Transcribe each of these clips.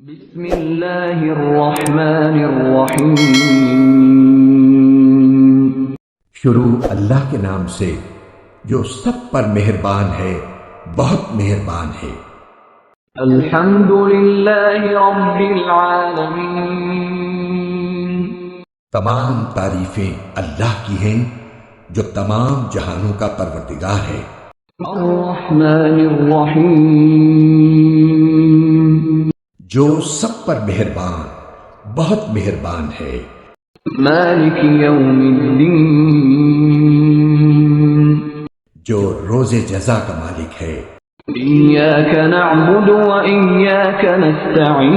بسم اللہ الرحمن الرحیم۔ شروع اللہ کے نام سے جو سب پر مہربان ہے، بہت مہربان ہے۔ الحمد للہ رب العالمین۔ تمام تعریفیں اللہ کی ہیں جو تمام جہانوں کا پروردگار ہے۔ الرحمن الرحیم۔ جو سب پر مہربان، بہت مہربان ہے۔ مالک یوم الدین۔ جو روز جزا کا مالک ہے۔ ایاک نعبد و ایاک نستعین۔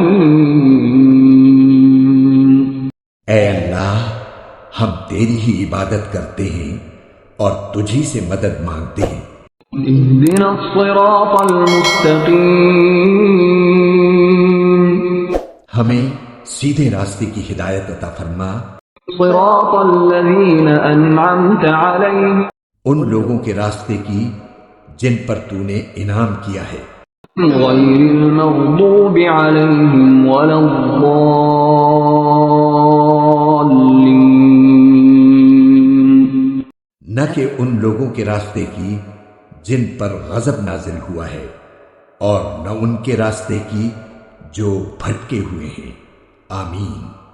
اے اللہ، ہم تیری ہی عبادت کرتے ہیں اور تجھی سے مدد مانگتے ہیں۔ اهدنا الصراط المستقیم۔ ہمیں سیدھے راستے کی ہدایت عطا فرما۔ صراط الذین انعمت علیہم ان لوگوں کے راستے کی جن پر تو نے انعام کیا ہے، غیر المغضوب علیہم ولا الضالین۔ نہ کہ ان لوگوں کے راستے کی جن پر غضب نازل ہوا ہے، اور نہ ان کے راستے کی جو بھٹکے ہوئے ہیں۔ آمین۔